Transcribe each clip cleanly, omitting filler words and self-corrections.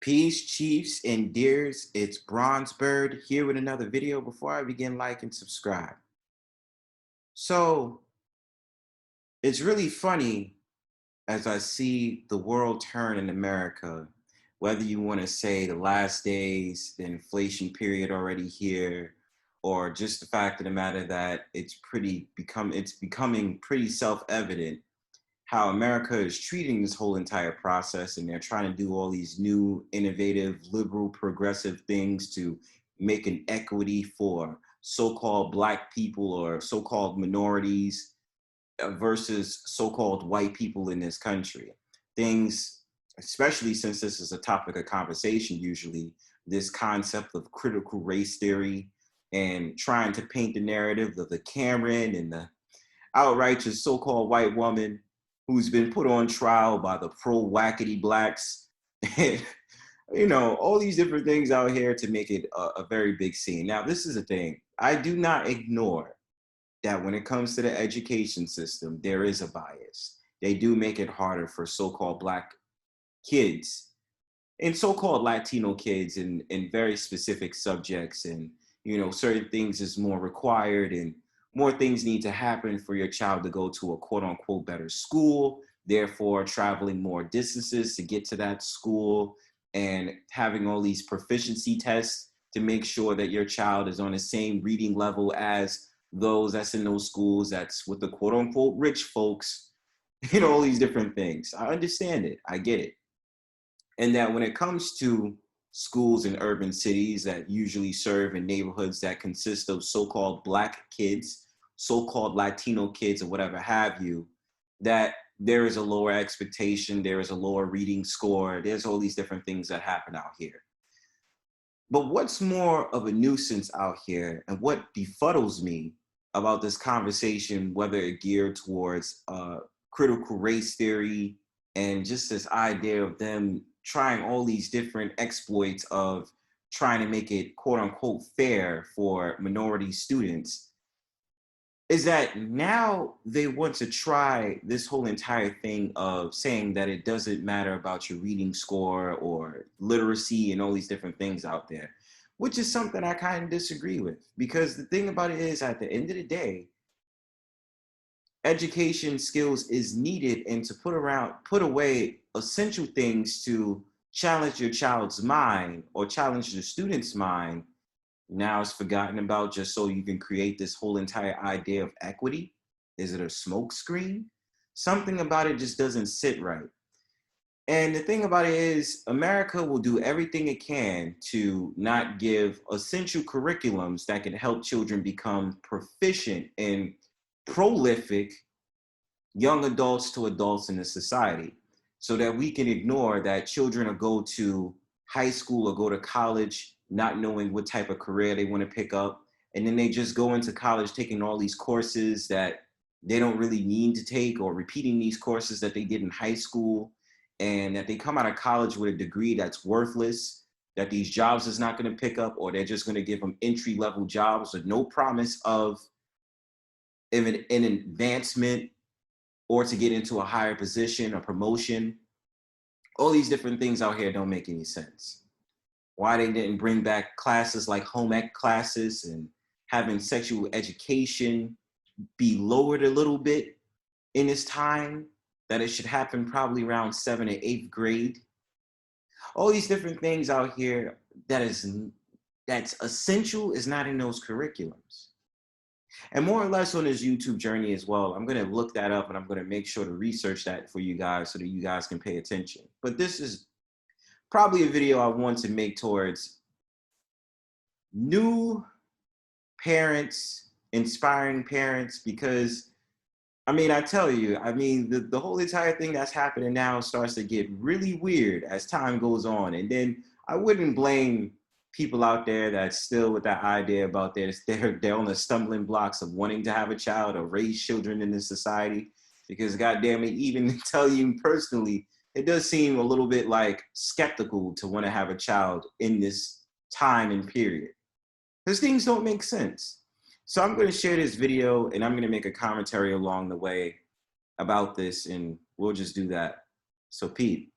Peace, chiefs, and deers. It's Bronzebird here with another video. Before I begin, like and subscribe. So it's really funny as I see the world turn in America, whether you want to say the last days, the inflation period already here, or just the fact of the matter that it's becoming pretty self-evident how America is treating this whole entire process, and they're trying to do all these new, innovative, liberal, progressive things to make an equity for so-called Black people or so-called minorities versus so-called white people in this country. Things, especially since this is a topic of conversation usually, this concept of critical race theory and trying to paint the narrative of the Karen and the outrighteous so-called white woman who's been put on trial by the pro-wackety blacks. And, all these different things out here to make it a very big scene. Now, this is the thing. I do not ignore that when it comes to the education system, there is a bias. They do make it harder for so-called Black kids and so-called Latino kids in very specific subjects. And, certain things is more required and more things need to happen for your child to go to a quote unquote better school, therefore traveling more distances to get to that school and having all these proficiency tests to make sure that your child is on the same reading level as those that's in those schools that's with the quote unquote rich folks, all these different things. I understand it. I get it. And that when it comes to schools in urban cities that usually serve in neighborhoods that consist of so-called Black kids, so-called Latino kids, or whatever have you, that there is a lower expectation, there is a lower reading score, there's all these different things that happen out here. But what's more of a nuisance out here and what befuddles me about this conversation, whether it geared towards critical race theory and just this idea of them trying all these different exploits of trying to make it quote unquote fair for minority students, is that now they want to try this whole entire thing of saying that it doesn't matter about your reading score or literacy and all these different things out there, which is something I kind of disagree with. Because the thing about it is, at the end of the day, education skills is needed, and to put away essential things to challenge your child's mind or challenge the student's mind, now it's forgotten about just so you can create this whole entire idea of equity. Is it a smoke screen? Something about it just doesn't sit right. And the thing about it is, America will do everything it can to not give essential curriculums that can help children become proficient and prolific young adults to adults in the society, so that we can ignore that children will go to high school or go to college not knowing what type of career they want to pick up. And then they just go into college taking all these courses that they don't really need to take, or repeating these courses that they did in high school, and that they come out of college with a degree that's worthless, that these jobs is not going to pick up, or they're just going to give them entry-level jobs with no promise of an advancement or to get into a higher position or promotion. All these different things out here don't make any sense. Why they didn't bring back classes like home ec classes and having sexual education be lowered a little bit in this time, that it should happen probably around 7th or 8th grade. All these different things out here that's essential is not in those curriculums. And more or less on this YouTube journey as well, I'm going to look that up and I'm going to make sure to research that for you guys so that you guys can pay attention. But this is probably a video I want to make towards new parents, inspiring parents, because I tell you, the whole entire thing that's happening now starts to get really weird as time goes on. And then I wouldn't blame people out there that's still with that idea about they're on the stumbling blocks of wanting to have a child or raise children in this society, because goddamn it, even tell you personally, it does seem a little bit like skeptical to want to have a child in this time and period, because things don't make sense. So I'm going to share this video and I'm going to make a commentary along the way about this, and we'll just do that. So Pete.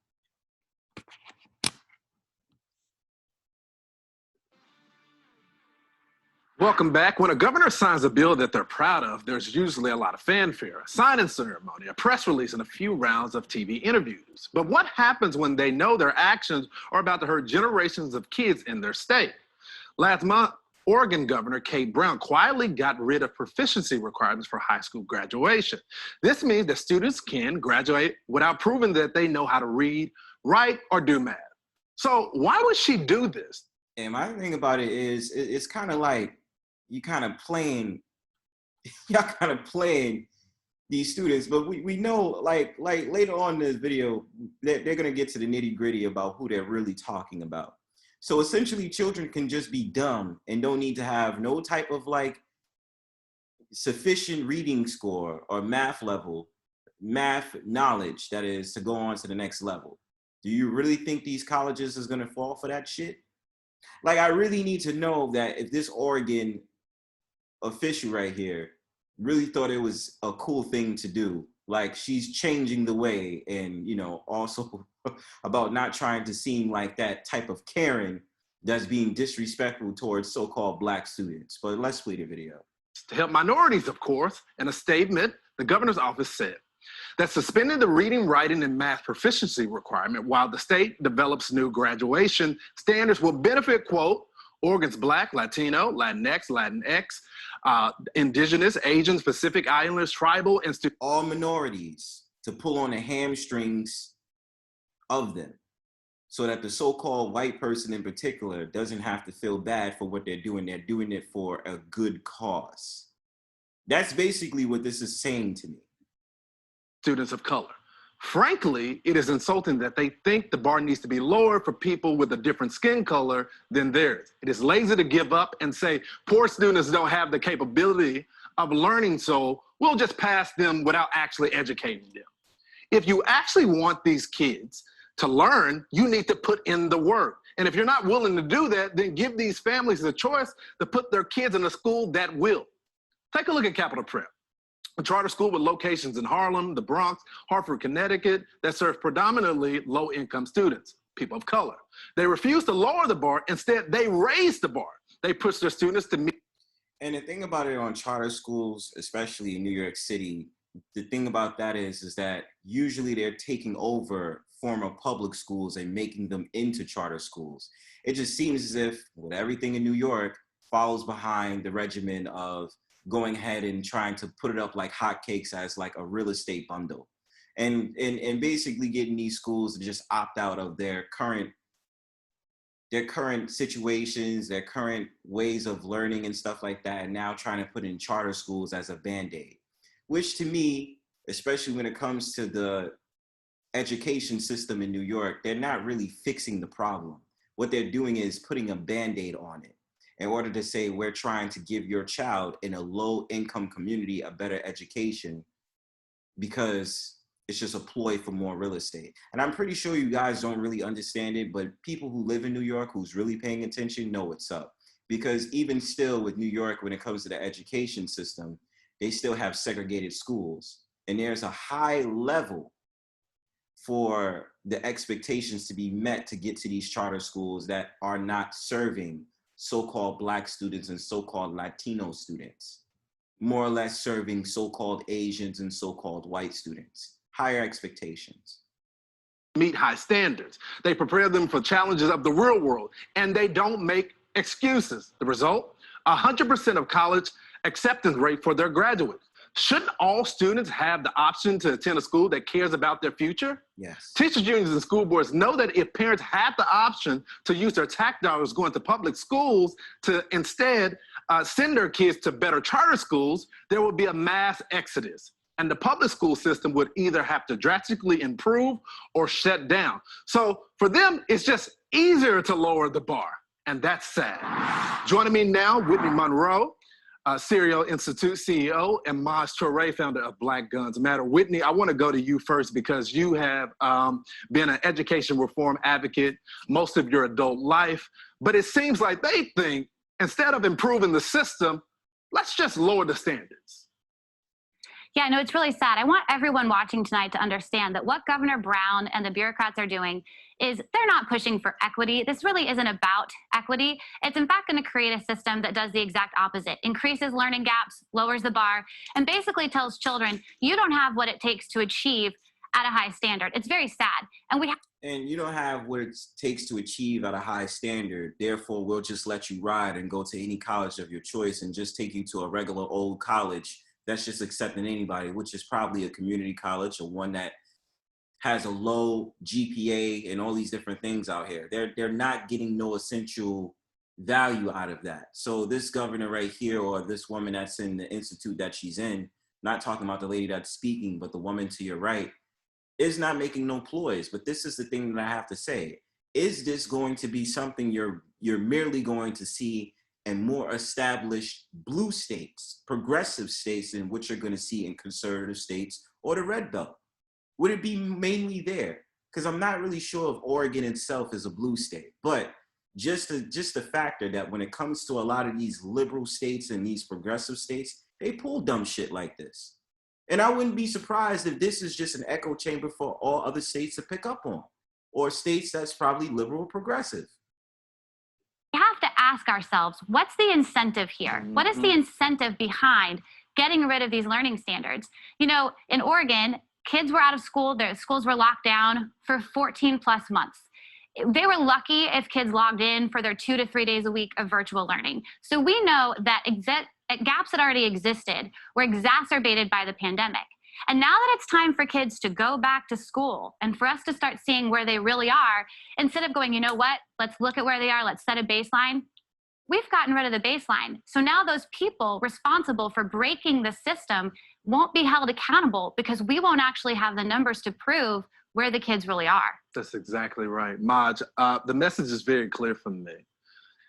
Welcome back. When a governor signs a bill that they're proud of, there's usually a lot of fanfare, a signing ceremony, a press release, and a few rounds of TV interviews. But what happens when they know their actions are about to hurt generations of kids in their state? Last month, Oregon Governor Kate Brown quietly got rid of proficiency requirements for high school graduation. This means that students can graduate without proving that they know how to read, write, or do math. So why would she do this? And my thing about it is, it's kind of like y'all kind of playing these students, but we know like later on in this video, they're gonna get to the nitty gritty about who they're really talking about. So essentially children can just be dumb and don't need to have no type of like sufficient reading score or math knowledge, that is, to go on to the next level. Do you really think these colleges is gonna fall for that shit? Like, I really need to know that if this Oregon official right here really thought it was a cool thing to do, like she's changing the way, and you know, also about not trying to seem like that type of Karen that's being disrespectful towards so-called Black students. But let's play the video. To help minorities, of course. In a statement, the governor's office said that suspending the reading, writing, and math proficiency requirement while the state develops new graduation standards will benefit, quote, Oregon's Black, Latino, Latinx, Indigenous, Asian, Pacific Islanders, tribal, and all minorities, to pull on the hamstrings of them, so that the so-called white person in particular doesn't have to feel bad for what they're doing. They're doing it for a good cause. That's basically what this is saying to me. Students of color. Frankly, it is insulting that they think the bar needs to be lower for people with a different skin color than theirs. It is lazy to give up and say poor students don't have the capability of learning, so we'll just pass them without actually educating them. If you actually want these kids to learn, you need to put in the work. And if you're not willing to do that, then give these families the choice to put their kids in a school that will. Take a look at Capital Prep, a charter school with locations in Harlem, the Bronx, Hartford, Connecticut, that serves predominantly low-income students, people of color. They refuse to lower the bar. Instead, they raise the bar. They push their students to meet. And the thing about it on charter schools, especially in New York City, the thing about that is that usually they're taking over former public schools and making them into charter schools. It just seems as if, with everything in New York, follows behind the regimen of going ahead and trying to put it up like hotcakes as like a real estate bundle, and basically getting these schools to just opt out of their current situations, their current ways of learning and stuff like that, and now trying to put in charter schools as a band-aid, which to me, especially when it comes to the education system in New York, they're not really fixing the problem. What they're doing is putting a band-aid on it, in order to say we're trying to give your child in a low-income community a better education, because it's just a ploy for more real estate. And I'm pretty sure you guys don't really understand it, but people who live in New York who's really paying attention know what's up. Because even still with New York, when it comes to the education system, they still have segregated schools. And there's a high level for the expectations to be met to get to these charter schools that are not serving so-called Black students and so-called Latino students, more or less serving so-called Asians and so-called white students. Higher expectations. Meet high standards. They prepare them for challenges of the real world, and they don't make excuses. The result? 100% of college acceptance rate for their graduates. Shouldn't all students have the option to attend a school that cares about their future? Yes. Teachers unions and school boards know that if parents had the option to use their tax dollars going to public schools to instead send their kids to better charter schools, there would be a mass exodus. And the public school system would either have to drastically improve or shut down. So for them, it's just easier to lower the bar. And that's sad. Joining me now, Whitney Monroe, Serial Institute CEO, and Maj Toure, founder of Black Guns Matter. Whitney, I want to go to you first because you have been an education reform advocate most of your adult life, but it seems like they think instead of improving the system, let's just lower the standards. Yeah, no, it's really sad. I want everyone watching tonight to understand that what Governor Brown and the bureaucrats are doing is they're not pushing for equity. This really isn't about equity. It's in fact going to create a system that does the exact opposite, increases learning gaps, lowers the bar, and basically tells children, you don't have what it takes to achieve at a high standard. It's very sad. And we have And you don't have what it takes to achieve at a high standard. Therefore, we'll just let you ride and go to any college of your choice and just take you to a regular old college that's just accepting anybody, which is probably a community college or one that has a low GPA and all these different things out here. They're not getting no essential value out of that. So this governor right here, or this woman that's in the institute that she's in, not talking about the lady that's speaking, but the woman to your right, is not making no ploys. But this is the thing that I have to say. Is this going to be something you're merely going to see in more established blue states, progressive states, than what you're going to see in conservative states or the red belt? Would it be mainly there? Because I'm not really sure if Oregon itself is a blue state, but just the factor that when it comes to a lot of these liberal states and these progressive states, they pull dumb shit like this. And I wouldn't be surprised if this is just an echo chamber for all other states to pick up on, or states that's probably liberal or progressive. have to ask ourselves, what's the incentive here? What is the incentive behind getting rid of these learning standards? You know, in Oregon, kids were out of school, their schools were locked down for 14 plus months. They were lucky if kids logged in for their 2 to 3 days a week of virtual learning. So we know that gaps that already existed were exacerbated by the pandemic. And now that it's time for kids to go back to school and for us to start seeing where they really are, instead of going, you know what, let's look at where they are, let's set a baseline, we've gotten rid of the baseline. So now those people responsible for breaking the system won't be held accountable because we won't actually have the numbers to prove where the kids really are. That's exactly right. Maj, the message is very clear from me.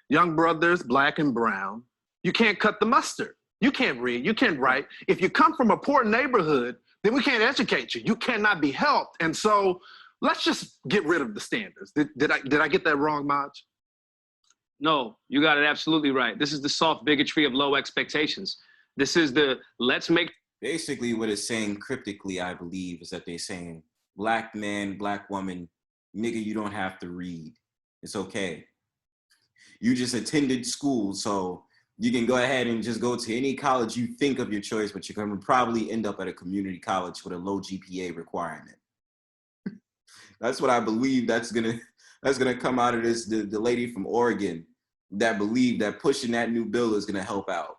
Young brothers, black and brown, you can't cut the mustard. You can't read, you can't write. If you come from a poor neighborhood, then we can't educate you. You cannot be helped. And so let's just get rid of the standards. Did I get that wrong, Maj? No, you got it absolutely right. This is the soft bigotry of low expectations. This is the let's make. Basically, what it's saying cryptically, I believe, is that they're saying, black man, black woman, nigga, you don't have to read. It's okay. You just attended school, so you can go ahead and just go to any college you think of your choice, but you're going to probably end up at a community college with a low GPA requirement. That's what I believe that's gonna come out of this. The lady from Oregon that believed that pushing that new bill is gonna help out.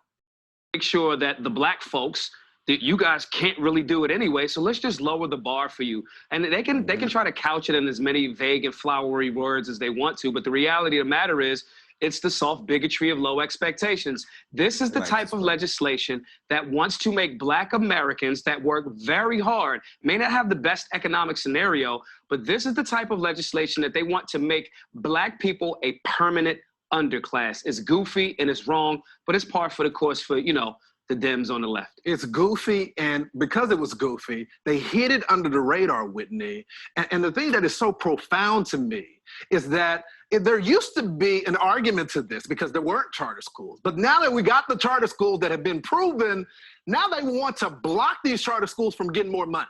Make sure that the black folks, that you guys can't really do it anyway, so let's just lower the bar for you. And they can try to couch it in as many vague and flowery words as they want to, but the reality of the matter is, it's the soft bigotry of low expectations. This is the type of legislation that wants to make black Americans that work very hard, may not have the best economic scenario, but this is the type of legislation that they want to make black people a permanent underclass. It's goofy and it's wrong, but it's par for the course for, you know, the Dems on the left. It's goofy, and because it was goofy, they hid it under the radar, Whitney. And the thing that is so profound to me is that there used to be an argument to this because there weren't charter schools. But now that we got the charter schools that have been proven, now they want to block these charter schools from getting more money.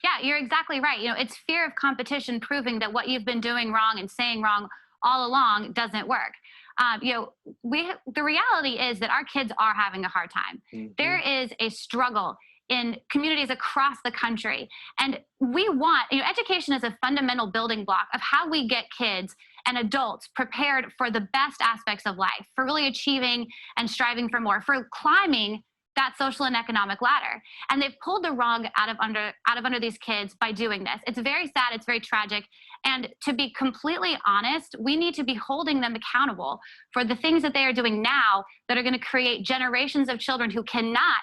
Yeah, you're exactly right. You know, it's fear of competition proving that what you've been doing wrong and saying wrong all along doesn't work. You know, the reality is that our kids are having a hard time. There is a struggle in communities across the country. And we want, you know, education is a fundamental building block of how we get kids and adults prepared for the best aspects of life, for really achieving and striving for more, for climbing that social and economic ladder. And they've pulled the rug out of under these kids by doing this. It's very sad, it's very tragic. And to be completely honest, we need to be holding them accountable for the things that they are doing now that are going to create generations of children who cannot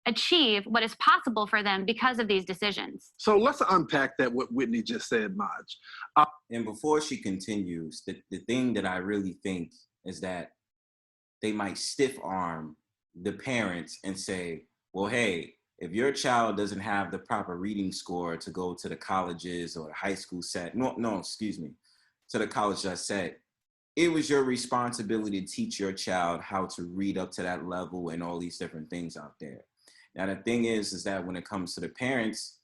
achieve what is possible for them because of these decisions. So let's unpack that, what Whitney just said, Maj. And before she continues, the thing that I really think is that they might stiff arm the parents and say, well, hey, if your child doesn't have the proper reading score to go to the colleges or the high school set, to the college I said, it was your responsibility to teach your child how to read up to that level and all these different things out there. Now, the thing is that when it comes to the parents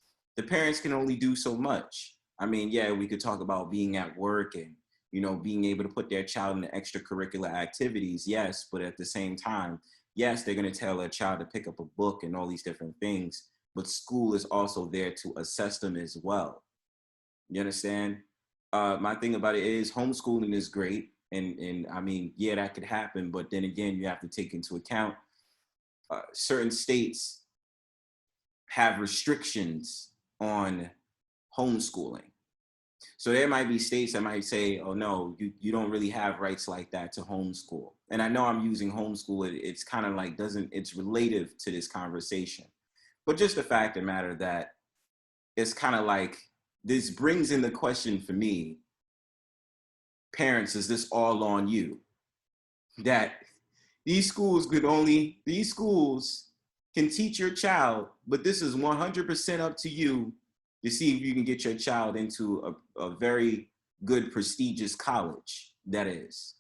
can only do so much. I mean, yeah, we could talk about being at work and, you know, being able to put their child in the extracurricular activities, yes, but at the same time, yes, they're going to tell their child to pick up a book and all these different things, but school is also there to assess them as well. You understand? My thing about it is homeschooling is great. And I mean, yeah, that could happen, but then again, you have to take into account certain states have restrictions on homeschooling. So there might be states that might say, oh no, you don't really have rights like that to homeschool. And I know I'm using homeschool, it's kind of like it's relative to this conversation. But just the fact of the matter that it's kind of like, this brings in the question for me, parents, is this all on you? That these schools can teach your child, but this is 100% up to you to see if you can get your child into a very good, prestigious college, that is,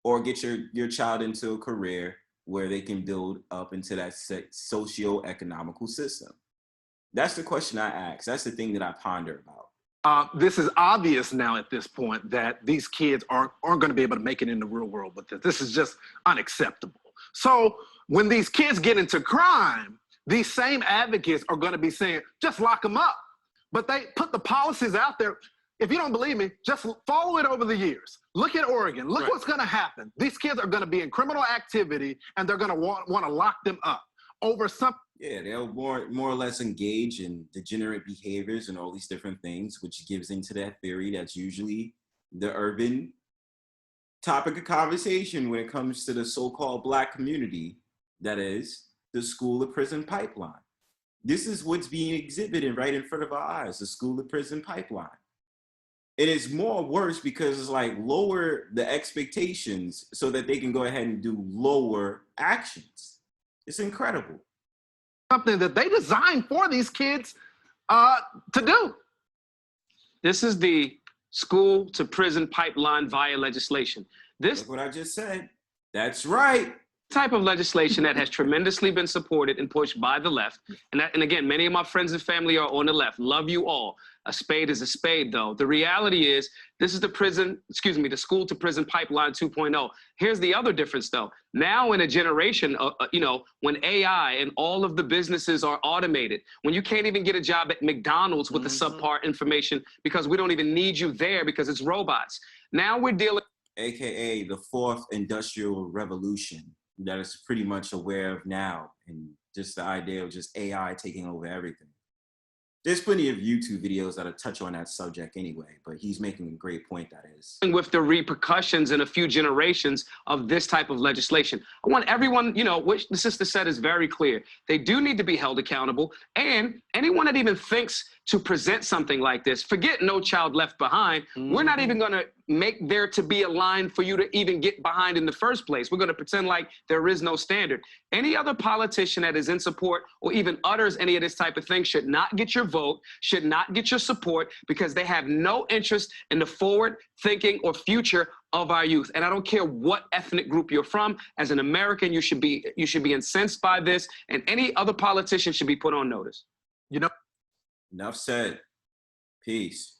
or get your child into a career where they can build up into that socio-economical system. That's the question I ask. That's the thing that I ponder about. This is obvious now at this point that these kids aren't going to be able to make it in the real world with this. This is just unacceptable. So when these kids get into crime, these same advocates are going to be saying, just lock them up. But they put the policies out there. If you don't believe me, just follow it over the years. Look at Oregon. Look what's going to happen. These kids are going to be in criminal activity, and they're going to want to lock them up over something. Yeah, they'll more or less engage in degenerate behaviors and all these different things, which gives into that theory that's usually the urban topic of conversation when it comes to the so-called Black community, that is the school to prison pipeline. This is what's being exhibited right in front of our eyes, the school to prison pipeline. It is more worse because it's like lower the expectations so that they can go ahead and do lower actions. It's incredible. Something that they designed for these kids to do. This is the school to prison pipeline via legislation. That's what I just said. That's right. Type of legislation that has tremendously been supported and pushed by the left. And again, many of my friends and family are on the left. Love you all. A spade is a spade, though. The reality is, this is the school to prison pipeline 2.0. Here's the other difference, though. Now in a generation, when AI and all of the businesses are automated, when you can't even get a job at McDonald's with the subpar information because we don't even need you there because it's robots. Now we're dealing. AKA the fourth industrial revolution that is pretty much aware of now, and just the idea of just AI taking over everything. There's plenty of YouTube videos that'll touch on that subject anyway, but he's making a great point, that is. With the repercussions in a few generations of this type of legislation. I want everyone, which the sister said is very clear. They do need to be held accountable, and anyone that even thinks to present something like this, forget No Child Left Behind. We're not even gonna make there to be a line for you to even get behind in the first place. We're gonna pretend like there is no standard. Any other politician that is in support or even utters any of this type of thing should not get your vote, should not get your support, because they have no interest in the forward thinking or future of our youth. And I don't care what ethnic group you're from. As an American, you should be incensed by this, and any other politician should be put on notice. Enough said. Peace.